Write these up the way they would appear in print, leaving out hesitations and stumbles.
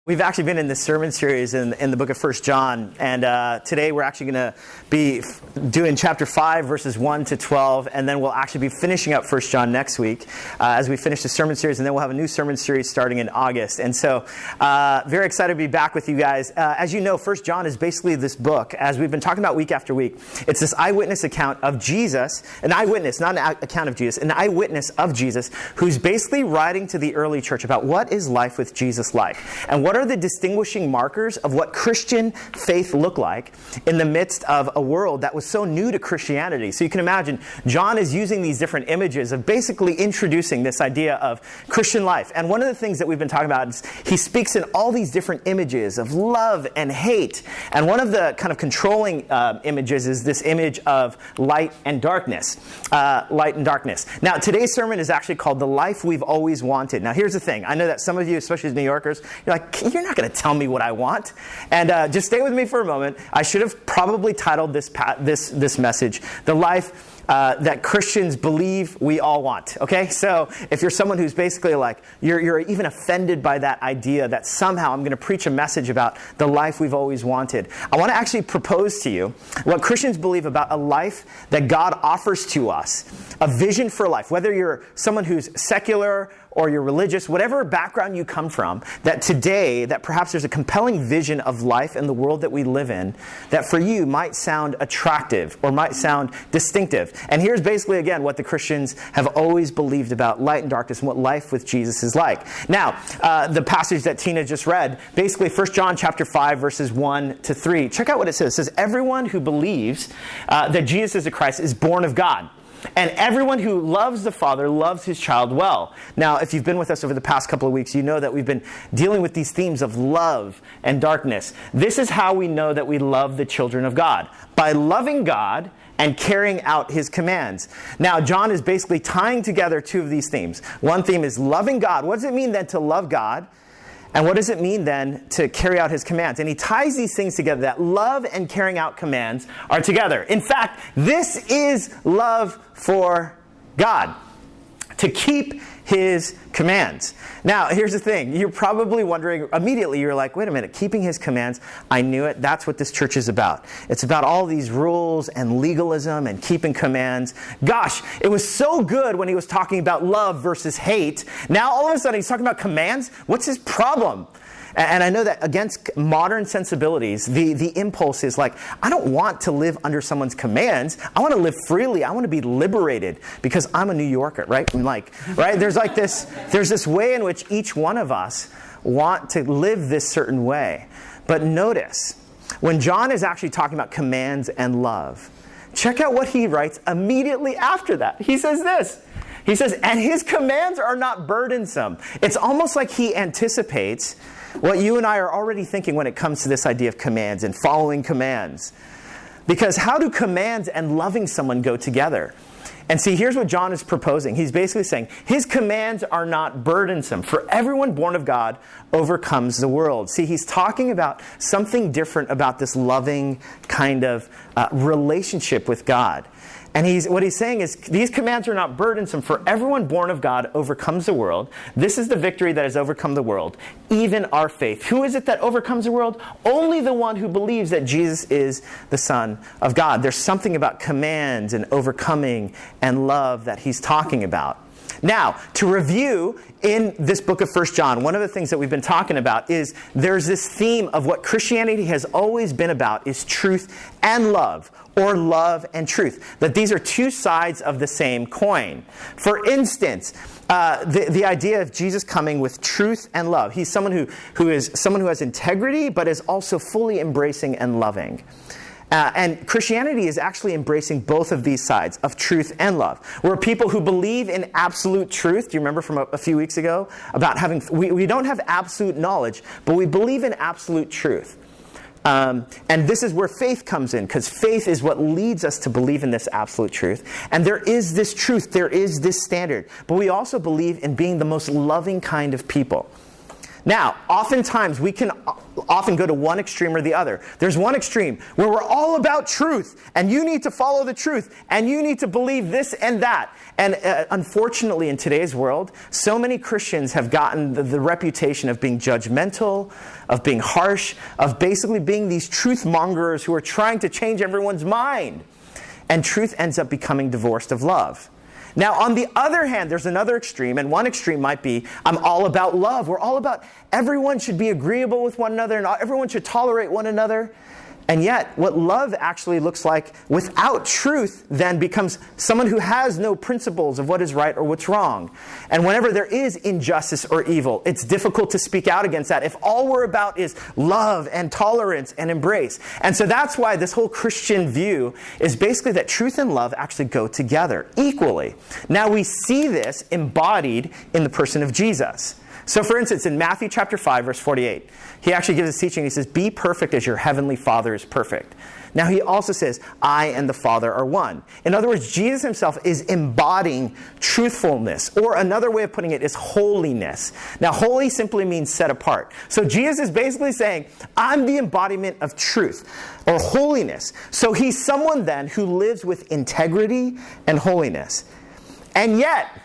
We've actually been in this sermon series in the book of 1 John, and today we're actually going to be doing chapter 5, verses 1 to 12, and then we'll actually be finishing up 1 John next week as we finish the sermon series, and then we'll have a new sermon series starting in August. And so, very excited to be back with you guys. As you know, 1 John is basically this book, as we've been talking about week after week. It's this eyewitness account of Jesus, an eyewitness, not an account of Jesus, an eyewitness of Jesus, who's basically writing to the early church about what is life with Jesus like, and what are the distinguishing markers of what Christian faith looked like in the midst of a world that was so new to Christianity. So you can imagine, John is using these different images of basically introducing this idea of Christian life. And one of the things that we've been talking about is he speaks in all these different images of love and hate. And one of the kind of controlling images is this image of light and darkness. Light and darkness. Now, today's sermon is actually called The Life We've Always Wanted. Now, here's the thing. I know that some of you, especially as New Yorkers, you're like, you're not going to tell me what I want. And just stay with me for a moment. I should have probably titled this message, The Life that Christians believe we all want. Okay? So if you're someone who's basically like, you're even offended by that idea that somehow I'm going to preach a message about the life we've always wanted, I want to actually propose to you what Christians believe about a life that God offers to us, a vision for life, whether you're someone who's secular or you're religious, whatever background you come from, that today, that perhaps there's a compelling vision of life in the world that we live in that for you might sound attractive or might sound distinctive. And here's basically, again, what the Christians have always believed about light and darkness and what life with Jesus is like. Now, the passage that Tina just read, basically 1 John chapter 5, verses 1 to 3. Check out what it says. It says, everyone who believes that Jesus is the Christ is born of God. And everyone who loves the Father loves his child well. Now, if you've been with us over the past couple of weeks, you know that we've been dealing with these themes of love and darkness. This is how we know that we love the children of God. By loving God and carrying out his commands. Now, John is basically tying together two of these themes. One theme is loving God. What does it mean then to love God? And what does it mean then to carry out his commands? And he ties these things together, that love and carrying out commands are together. In fact, this is love for God, to keep his commands. Now, here's the thing. You're probably wondering, immediately you're like, wait a minute, keeping his commands, I knew it. That's what this church is about. It's about all these rules and legalism and keeping commands. Gosh, it was so good when he was talking about love versus hate. Now, all of a sudden, he's talking about commands. What's his problem? And I know that against modern sensibilities, the impulse is like, I don't want to live under someone's commands. I want to live freely. I want to be liberated because I'm a New Yorker, right? Right? There's this way in which each one of us want to live this certain way. But notice, when John is actually talking about commands and love, check out what he writes immediately after that. He says this. He says, and his commands are not burdensome. It's almost like he anticipates what you and I are already thinking when it comes to this idea of commands and following commands. Because how do commands and loving someone go together? And see, here's what John is proposing. He's basically saying, his commands are not burdensome, for everyone born of God overcomes the world. See, he's talking about something different about this loving kind of relationship with God. And what he's saying is, these commands are not burdensome, for everyone born of God overcomes the world. This is the victory that has overcome the world, even our faith. Who is it that overcomes the world? Only the one who believes that Jesus is the Son of God. There's something about commands and overcoming and love that he's talking about. Now, to review, in this book of 1 John, one of the things that we've been talking about is there's this theme of what Christianity has always been about is truth and love, or love and truth. That these are two sides of the same coin. For instance, the idea of Jesus coming with truth and love. He's someone who has integrity, but is also fully embracing and loving. And Christianity is actually embracing both of these sides of truth and love. We're people who believe in absolute truth. Do you remember from a few weeks ago about we don't have absolute knowledge, but we believe in absolute truth. And this is where faith comes in, because faith is what leads us to believe in this absolute truth. And there is this truth, there is this standard. But we also believe in being the most loving kind of people. Now, oftentimes we can often go to one extreme or the other. There's one extreme where we're all about truth, and you need to follow the truth, and you need to believe this and that. And unfortunately, in today's world, so many Christians have gotten the reputation of being judgmental, of being harsh, of basically being these truth mongers who are trying to change everyone's mind. And truth ends up becoming divorced of love. Now, on the other hand, there's another extreme, and one extreme might be, I'm all about love. We're all about everyone should be agreeable with one another, and everyone should tolerate one another. And yet, what love actually looks like without truth then becomes someone who has no principles of what is right or what's wrong. And whenever there is injustice or evil, it's difficult to speak out against that if all we're about is love and tolerance and embrace. And so that's why this whole Christian view is basically that truth and love actually go together equally. Now we see this embodied in the person of Jesus. So for instance, in Matthew chapter 5, verse 48, he actually gives his teaching. He says, be perfect as your heavenly Father is perfect. Now he also says, I and the Father are one. In other words, Jesus himself is embodying truthfulness, or another way of putting it is holiness. Now holy simply means set apart. So Jesus is basically saying, I'm the embodiment of truth or holiness. So he's someone then who lives with integrity and holiness. And yet,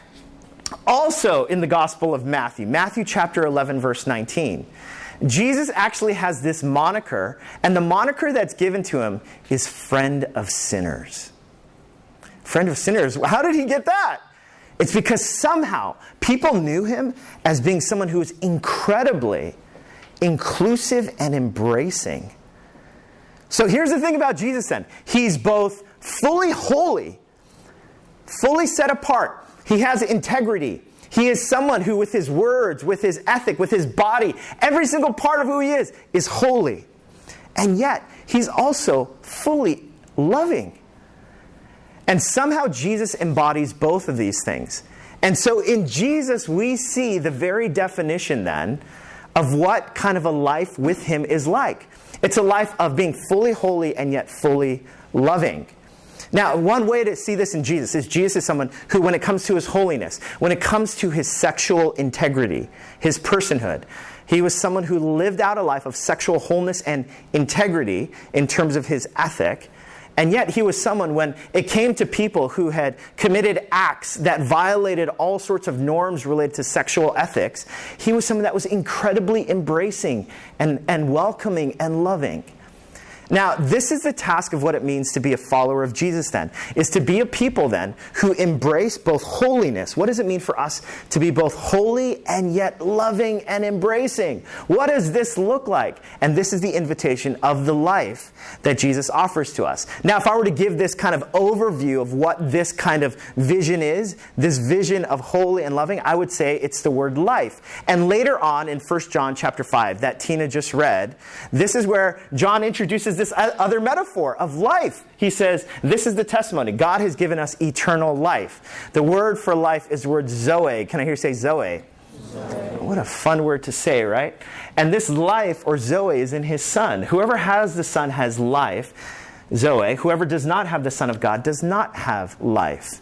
also in the Gospel of Matthew chapter 11, verse 19, Jesus actually has this moniker, and the moniker that's given to him is friend of sinners. Friend of sinners. How did he get that? It's because somehow people knew him as being someone who was incredibly inclusive and embracing. So here's the thing about Jesus then. He's both fully holy, fully set apart. He has integrity. He is someone who, with his words, with his ethic, with his body, every single part of who he is holy. And yet, he's also fully loving. And somehow Jesus embodies both of these things. And so in Jesus, we see the very definition then of what kind of a life with him is like. It's a life of being fully holy and yet fully loving. Now, one way to see this in Jesus is someone who, when it comes to his holiness, when it comes to his sexual integrity, his personhood, he was someone who lived out a life of sexual wholeness and integrity in terms of his ethic. And yet he was someone, when it came to people who had committed acts that violated all sorts of norms related to sexual ethics, he was someone that was incredibly embracing and welcoming and loving. Now, this is the task of what it means to be a follower of Jesus then, is to be a people then who embrace both holiness. What does it mean for us to be both holy and yet loving and embracing? What does this look like? And this is the invitation of the life that Jesus offers to us. Now, if I were to give this kind of overview of what this kind of vision is, this vision of holy and loving, I would say it's the word life. And later on in 1 John chapter 5 that Tina just read, this is where John introduces this other metaphor of life. He says, this is the testimony. God has given us eternal life. The word for life is the word Zoe. Can I hear you say Zoe? Zoe. What a fun word to say, right? And this life, or Zoe, is in his Son. Whoever has the Son has life. Zoe. Whoever does not have the Son of God does not have life.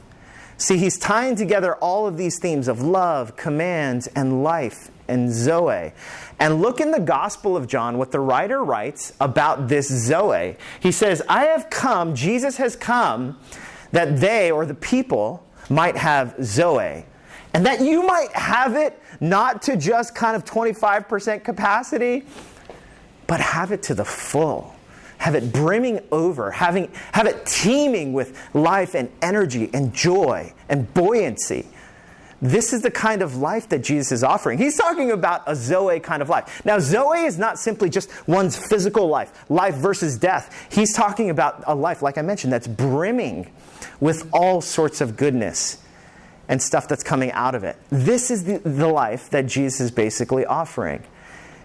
See, he's tying together all of these themes of love, commands, and life, and Zoe. And look in the Gospel of John what the writer writes about this Zoe. He says, I have come, Jesus has come, that they, or the people, might have Zoe. And that you might have it not to just kind of 25% capacity, but have it to the full. Have it brimming over, have it teeming with life and energy and joy and buoyancy. This is the kind of life that Jesus is offering. He's talking about a Zoe kind of life. Now, Zoe is not simply just one's physical life versus death. He's talking about a life, like I mentioned, that's brimming with all sorts of goodness and stuff that's coming out of it. This is the life that Jesus is basically offering.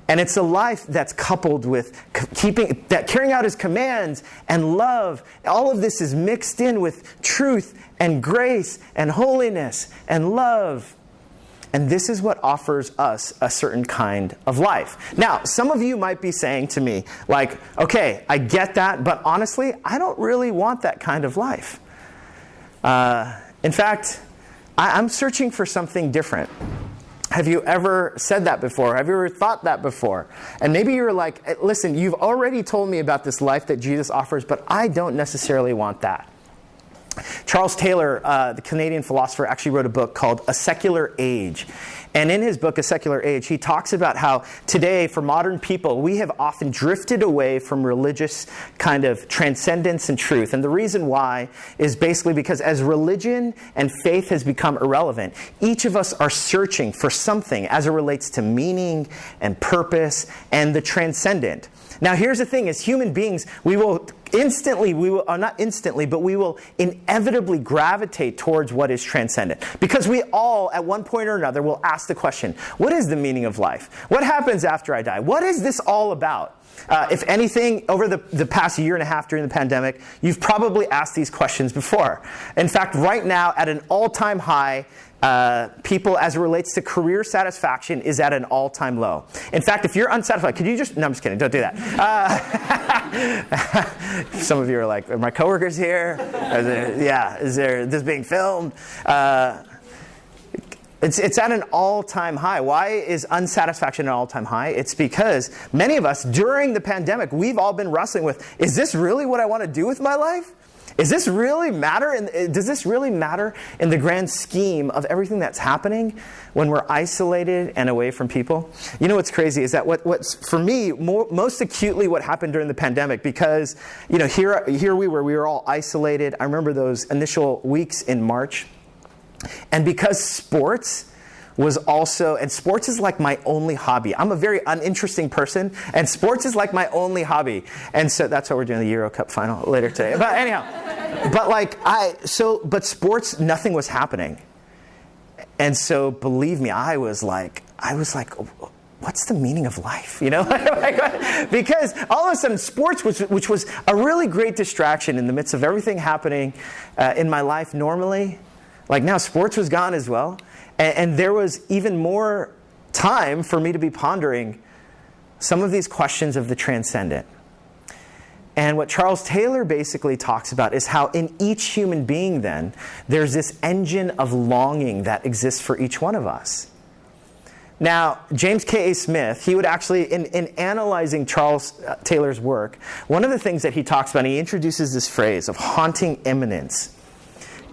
And it's a life that's coupled with carrying out his commands and love. All of this is mixed in with truth and grace and holiness and love. And this is what offers us a certain kind of life. Now, some of you might be saying to me, like, okay, I get that, but honestly, I don't really want that kind of life. In fact, I'm searching for something different. Have you ever said that before? Have you ever thought that before? And maybe you're like, listen, you've already told me about this life that Jesus offers, but I don't necessarily want that. Charles Taylor, the Canadian philosopher, actually wrote a book called A Secular Age. And in his book, A Secular Age, he talks about how today, for modern people, we have often drifted away from religious kind of transcendence and truth. And the reason why is basically because as religion and faith has become irrelevant, each of us are searching for something as it relates to meaning and purpose and the transcendent. Now, here's the thing. As human beings, we will not instantly, but we will inevitably gravitate towards what is transcendent. Because we all, at one point or another, will ask the question, what is the meaning of life? What happens after I die? What is this all about? If anything, over the past year and a half during the pandemic, you've probably asked these questions before. In fact, right now, at an all-time high, people, as it relates to career satisfaction, is at an all-time low. In fact, if you're unsatisfied, could you just... No, I'm just kidding. Don't do that. Some of you are like, are my coworkers here? Is this being filmed? It's at an all-time high. Why is unsatisfaction an all-time high? It's because many of us, during the pandemic, we've all been wrestling with, is this really what I want to do with my life? Does this really matter in the grand scheme of everything that's happening when we're isolated and away from people? You know what's crazy is that what's for me most acutely what happened during the pandemic, because here we were all isolated. I remember those initial weeks in March, and because sports is like my only hobby. I'm a very uninteresting person, and sports is like my only hobby. And so that's why we're doing the Euro Cup final later today. But anyhow, but sports, nothing was happening. And so believe me, I was like, what's the meaning of life? Because all of a sudden sports, which was a really great distraction in the midst of everything happening in my life normally, like now sports was gone as well. And there was even more time for me to be pondering some of these questions of the transcendent. And what Charles Taylor basically talks about is how in each human being then, there's this engine of longing that exists for each one of us. Now, James K.A. Smith, he would actually, in analyzing Charles Taylor's work, one of the things that he talks about, he introduces this phrase of haunting eminence.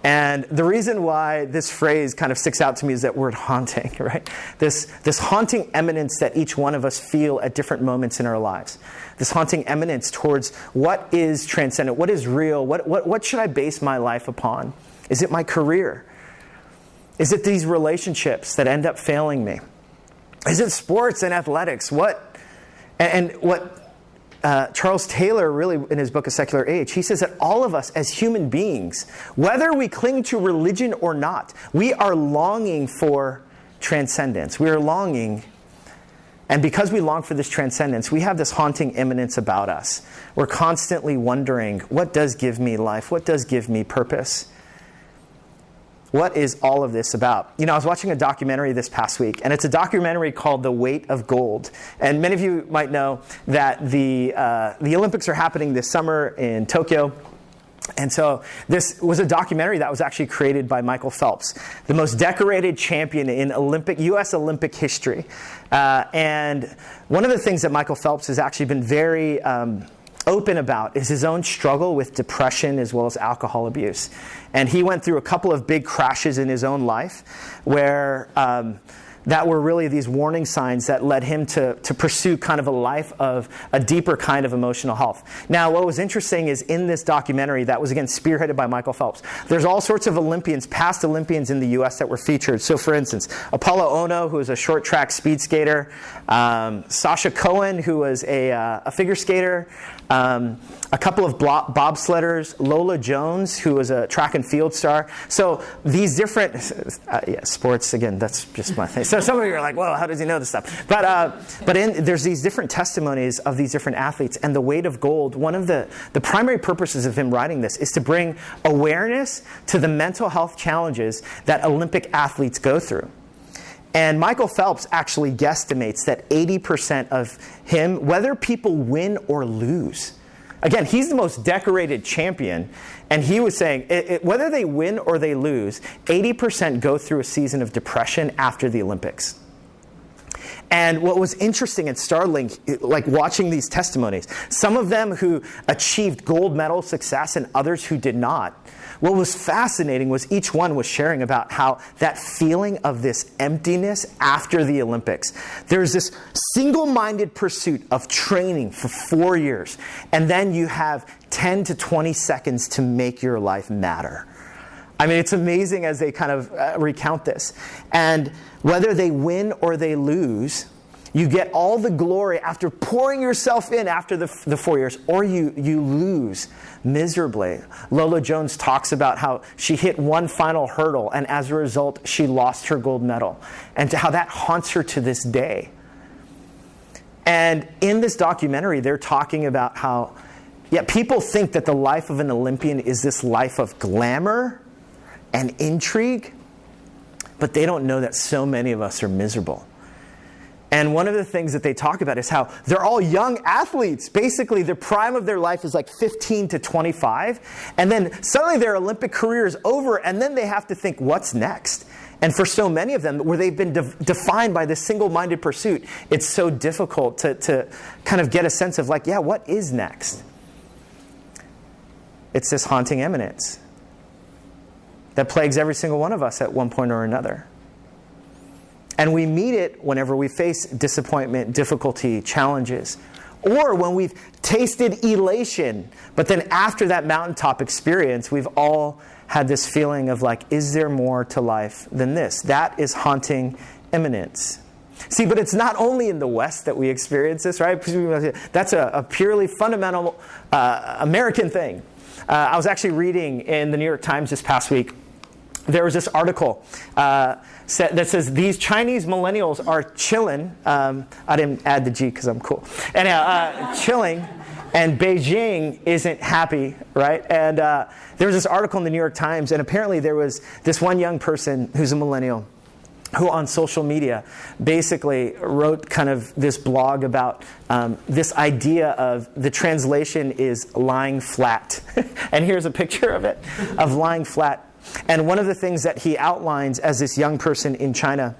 And the reason why this phrase kind of sticks out to me is that word haunting, right? This haunting eminence that each one of us feel at different moments in our lives. This haunting eminence towards what is transcendent, what is real, what should I base my life upon? Is it my career? Is it these relationships that end up failing me? Is it sports and athletics? What Charles Taylor, really, in his book, A Secular Age, he says that all of us as human beings, whether we cling to religion or not, we are longing for transcendence. We are longing, and because we long for this transcendence, we have this haunting imminence about us. We're constantly wondering, what does give me life? What does give me purpose? What is all of this about? I was watching a documentary this past week, and it's a documentary called The Weight of Gold. And many of you might know that the Olympics are happening this summer in Tokyo. And so this was a documentary that was actually created by Michael Phelps, the most decorated champion in U.S. Olympic history. And one of the things that Michael Phelps has actually been very open about is his own struggle with depression as well as alcohol abuse. And he went through a couple of big crashes in his own life where that were really these warning signs that led him to pursue kind of a life of a deeper kind of emotional health. Now, what was interesting is in this documentary that was, again, spearheaded by Michael Phelps, there's all sorts of Olympians, past Olympians in the U.S. that were featured. So, for instance, Apollo Ono, who is a short track speed skater, Sasha Cohen, who was a figure skater, a couple of bobsledders, Lola Jones, who was a track and field star. So these different, sports, again, that's just my thing. So some of you are like, well, how does he know this stuff? But there's these different testimonies of these different athletes. And The Weight of Gold, one of the primary purposes of him writing this is to bring awareness to the mental health challenges that Olympic athletes go through. And Michael Phelps actually guesstimates that 80% of him, whether people win or lose, again, he's the most decorated champion, and he was saying whether they win or they lose, 80% go through a season of depression after the Olympics. And what was interesting and startling, like watching these testimonies, some of them who achieved gold medal success and others who did not, what was fascinating was each one was sharing about how that feeling of this emptiness after the Olympics. There's this single-minded pursuit of training for 4 years, and then you have 10 to 20 seconds to make your life matter. I mean, it's amazing as they kind of recount this. And whether they win or they lose, you get all the glory after pouring yourself in after the 4 years, or you lose miserably. Lola Jones talks about how she hit one final hurdle, and as a result, she lost her gold medal, and to how that haunts her to this day. And in this documentary, they're talking about how, people think that the life of an Olympian is this life of glamour and intrigue, but they don't know that so many of us are miserable. And one of the things that they talk about is how they're all young athletes. Basically, the prime of their life is like 15 to 25. And then suddenly their Olympic career is over, and then they have to think, what's next? And for so many of them, where they've been defined by this single-minded pursuit, it's so difficult to kind of get a sense of like, what is next? It's this haunting eminence that plagues every single one of us at one point or another. And we meet it whenever we face disappointment, difficulty, challenges, or when we've tasted elation, but then after that mountaintop experience, we've all had this feeling of like, is there more to life than this? That is haunting eminence. See, but it's not only in the West that we experience this, right? That's a purely fundamental American thing. I was actually reading in the New York Times this past week. There was this article that says these Chinese millennials are chilling. I didn't add the G because I'm cool. Anyhow, chilling, and Beijing isn't happy, right? And there was this article in the New York Times, and apparently there was this one young person who's a millennial who on social media basically wrote kind of this blog about this idea of the translation is lying flat. And here's a picture of it, of lying flat. And one of the things that he outlines as this young person in China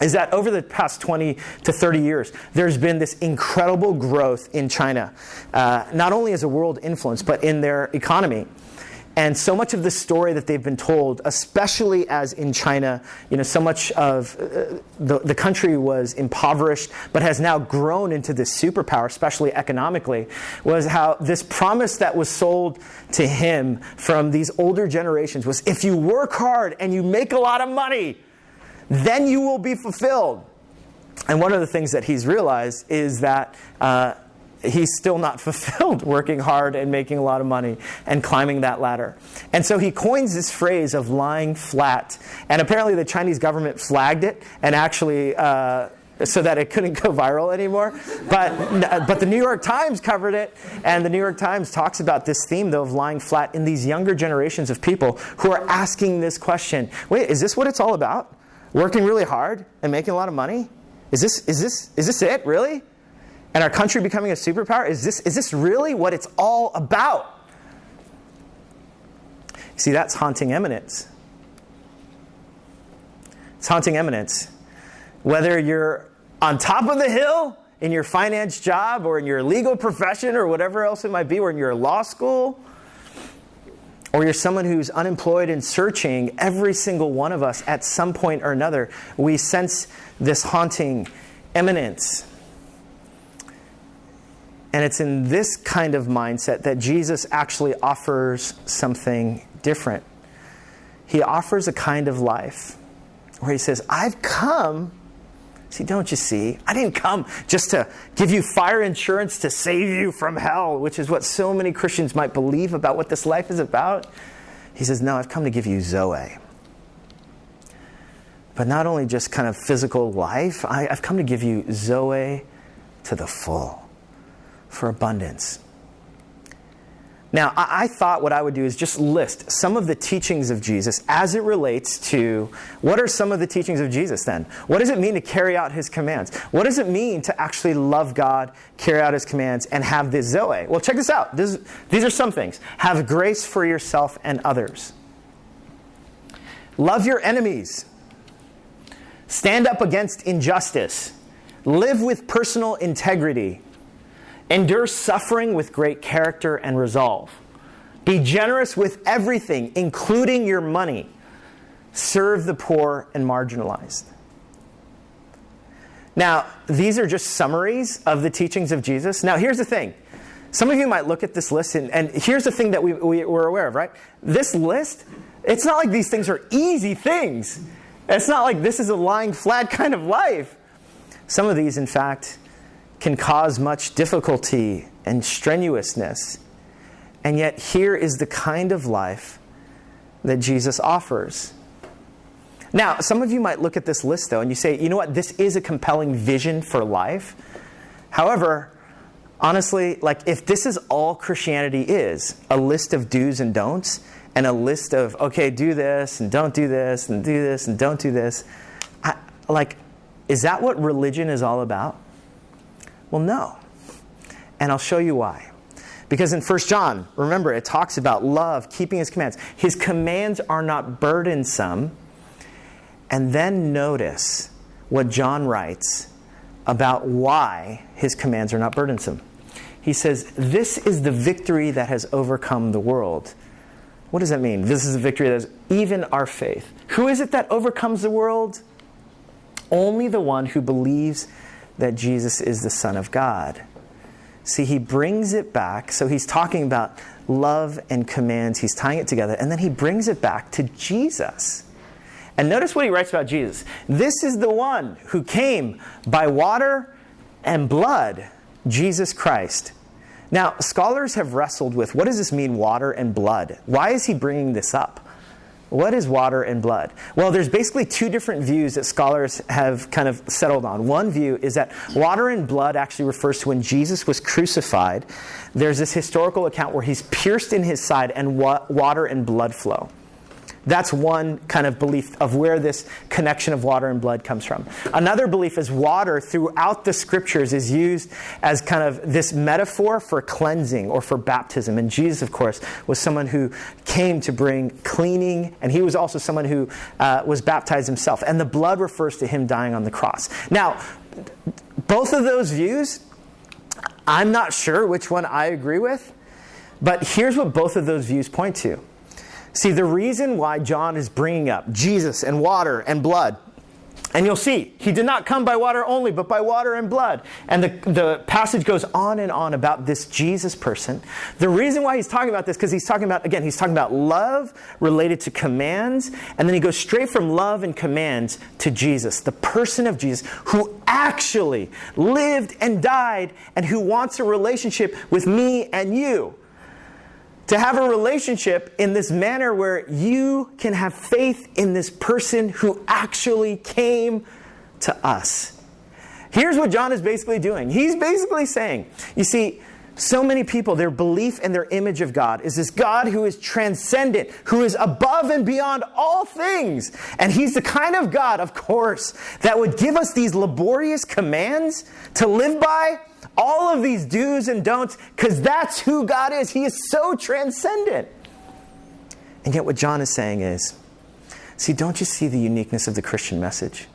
is that over the past 20 to 30 years, there's been this incredible growth in China, not only as a world influence, but in their economy. And so much of the story that they've been told, especially as in China, so much of the country was impoverished, but has now grown into this superpower, especially economically, was how this promise that was sold to him from these older generations was, if you work hard and you make a lot of money, then you will be fulfilled. And one of the things that he's realized is that he's still not fulfilled working hard and making a lot of money and climbing that ladder. And so he coins this phrase of lying flat. And apparently the Chinese government flagged it and actually so that it couldn't go viral anymore. But the New York Times covered it. And the New York Times talks about this theme, though, of lying flat in these younger generations of people who are asking this question. Wait, is this what it's all about? Working really hard and making a lot of money? Is this it, really? And our country becoming a superpower? Is this really what it's all about? See, that's haunting eminence. It's haunting eminence. Whether you're on top of the hill in your finance job or in your legal profession or whatever else it might be, or in your law school, or you're someone who's unemployed and searching, every single one of us at some point or another, we sense this haunting eminence. And it's in this kind of mindset that Jesus actually offers something different. He offers a kind of life where he says, I've come, see, don't you see? I didn't come just to give you fire insurance to save you from hell, which is what so many Christians might believe about what this life is about. He says, no, I've come to give you Zoe. But not only just kind of physical life, I've come to give you Zoe to the full. For abundance. Now, I thought what I would do is just list some of the teachings of Jesus as it relates to, what are some of the teachings of Jesus then? What does it mean to carry out his commands? What does it mean to actually love God, carry out his commands, and have this Zoe? Well, check this out. These are some things. Have grace for yourself and others. Love your enemies. Stand up against injustice. Live with personal integrity. Endure suffering with great character and resolve. Be generous with everything, including your money. Serve the poor and marginalized. Now, these are just summaries of the teachings of Jesus. Now, here's the thing. Some of you might look at this list, and here's the thing that we're aware of, right? This list, it's not like these things are easy things. It's not like this is a lying flat kind of life. Some of these, in fact, can cause much difficulty and strenuousness. And yet, here is the kind of life that Jesus offers. Now, some of you might look at this list, though, and you say, you know what, this is a compelling vision for life. However, honestly, like if this is all Christianity is, a list of do's and don'ts, and a list of, okay, do this, and don't do this, and do this, and don't do this, is that what religion is all about? Well, no. And I'll show you why. Because in 1 John, remember, it talks about love, keeping his commands. His commands are not burdensome. And then notice what John writes about why his commands are not burdensome. He says, this is the victory that has overcome the world. What does that mean? This is a victory that is even our faith. Who is it that overcomes the world? Only the one who believes that Jesus is the Son of God. See, he brings it back. So he's talking about love and commands. He's tying it together. And then he brings it back to Jesus. And notice what he writes about Jesus. This is the one who came by water and blood, Jesus Christ. Now, scholars have wrestled with, what does this mean, water and blood? Why is he bringing this up? What is water and blood? Well, there's basically two different views that scholars have kind of settled on. One view is that water and blood actually refers to when Jesus was crucified. There's this historical account where he's pierced in his side and water and blood flow. That's one kind of belief of where this connection of water and blood comes from. Another belief is water throughout the scriptures is used as kind of this metaphor for cleansing or for baptism. And Jesus, of course, was someone who came to bring cleaning, and he was also someone who was baptized himself. And the blood refers to him dying on the cross. Now, both of those views, I'm not sure which one I agree with, but here's what both of those views point to. See, the reason why John is bringing up Jesus and water and blood, and you'll see, he did not come by water only, but by water and blood. And the passage goes on and on about this Jesus person. The reason why he's talking about this, because he's talking about love related to commands, and then he goes straight from love and commands to Jesus, the person of Jesus, who actually lived and died, and who wants a relationship with me and you. To have a relationship in this manner where you can have faith in this person who actually came to us. Here's what John is basically doing. He's basically saying, you see, so many people, their belief and their image of God is this God who is transcendent, who is above and beyond all things. And he's the kind of God, of course, that would give us these laborious commands to live by, all of these do's and don'ts, because that's who God is. He is so transcendent. And yet what John is saying is, see, don't you see the uniqueness of the Christian message?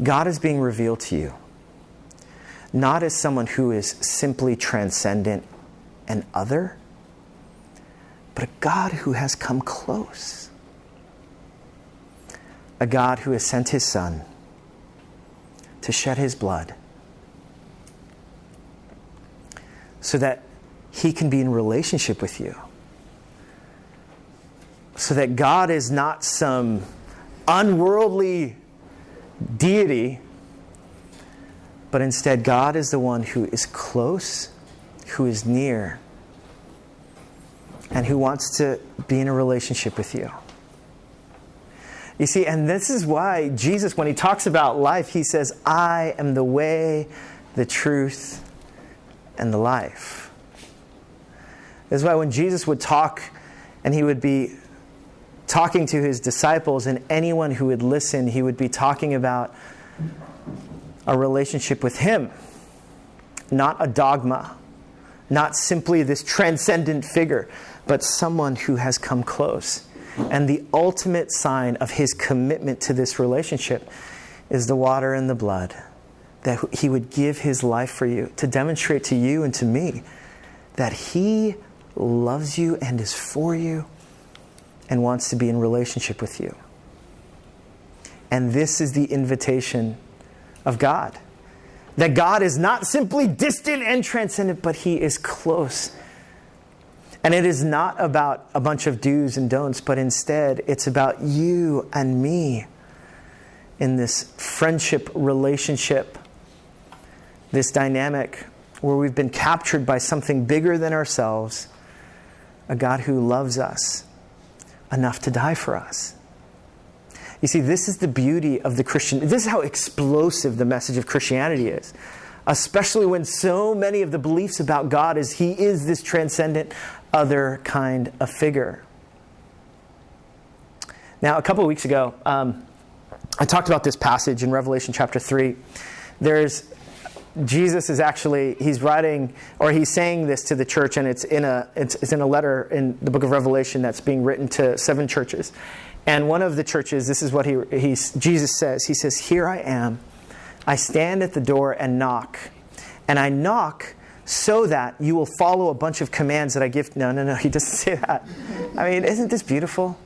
God is being revealed to you, not as someone who is simply transcendent and other, but a God who has come close. A God who has sent his Son to shed his blood so that he can be in relationship with you. So that God is not some unworldly deity, but instead God is the one who is close, who is near, and who wants to be in a relationship with you. You see, and this is why Jesus, when he talks about life, he says, I am the way, the truth, and the life. This is why when Jesus would talk, and he would be talking to his disciples and anyone who would listen, he would be talking about a relationship with him, not a dogma, not simply this transcendent figure, but someone who has come close. And the ultimate sign of his commitment to this relationship is the water and the blood, that he would give his life for you to demonstrate to you and to me that he loves you and is for you and wants to be in relationship with you. And this is the invitation of God. That God is not simply distant and transcendent, but he is close. And it is not about a bunch of do's and don'ts, but instead it's about you and me in this friendship relationship, this dynamic where we've been captured by something bigger than ourselves, a God who loves us enough to die for us. You see, this is the beauty of the Christian. This is how explosive the message of Christianity is, especially when so many of the beliefs about God is he is this transcendent other kind of figure. Now, a couple of weeks ago, I talked about this passage in Revelation chapter 3. Jesus is actually, he's writing, or he's saying this to the church, and it's in a letter in the book of Revelation that's being written to 7 churches. And one of the churches, this is what Jesus says. He says, "Here I am. I stand at the door and knock. And I knock so that you will follow a bunch of commands that I give." No, he doesn't say that. I mean, isn't this beautiful?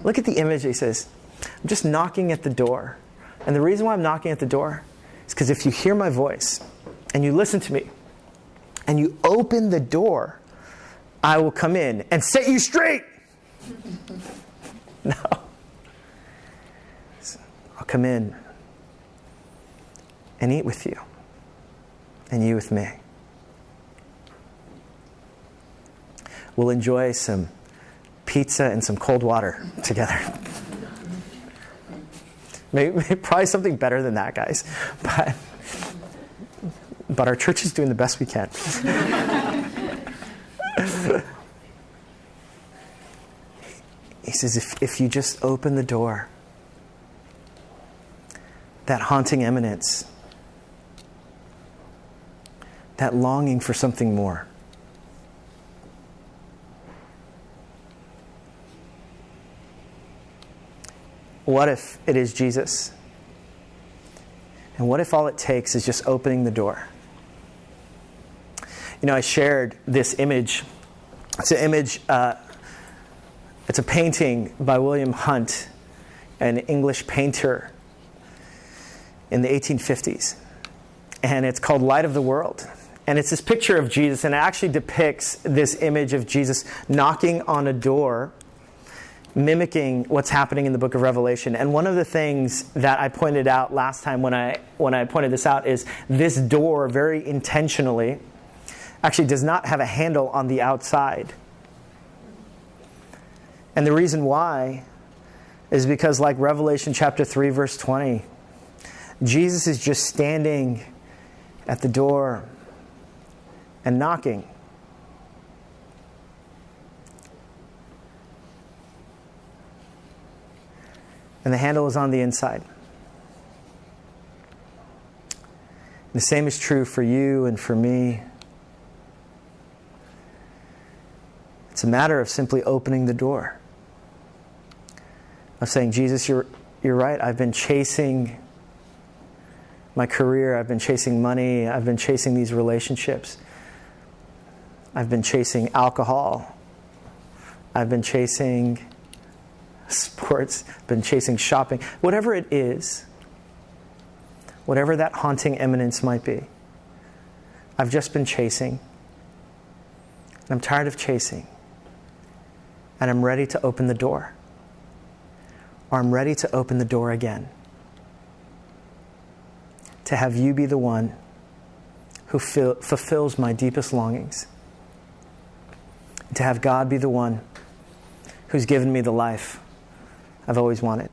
Look at the image. He says, "I'm just knocking at the door. And the reason why I'm knocking at the door is because if you hear my voice and you listen to me and you open the door, I will come in and set you straight." No. I'll come in and eat with you and you with me. We'll enjoy some pizza and some cold water together. Maybe probably something better than that, guys. But our church is doing the best we can. He says, if you just open the door, that haunting eminence, that longing for something more, what if it is Jesus? And what if all it takes is just opening the door? You know, I shared this image. It's an image, it's a painting by William Hunt, an English painter in the 1850s. And it's called Light of the World. And it's this picture of Jesus, and it actually depicts this image of Jesus knocking on a door, mimicking what's happening in the book of Revelation. And one of the things that I pointed out last time when I pointed this out is this door, very intentionally, actually does not have a handle on the outside. And the reason why is because, like Revelation chapter 3, verse 20, Jesus is just standing at the door and knocking. And the handle is on the inside. The same is true for you and for me. It's a matter of simply opening the door. Of saying, Jesus, you're right. I've been chasing my career. I've been chasing money. I've been chasing these relationships. I've been chasing alcohol. I've been chasing sports. I've been chasing shopping. Whatever it is, whatever that haunting eminence might be, I've just been chasing. And I'm tired of chasing. And I'm ready to open the door. Or I'm ready to open the door again. To have you be the one who fulfills my deepest longings. To have God be the one who's given me the life I've always wanted.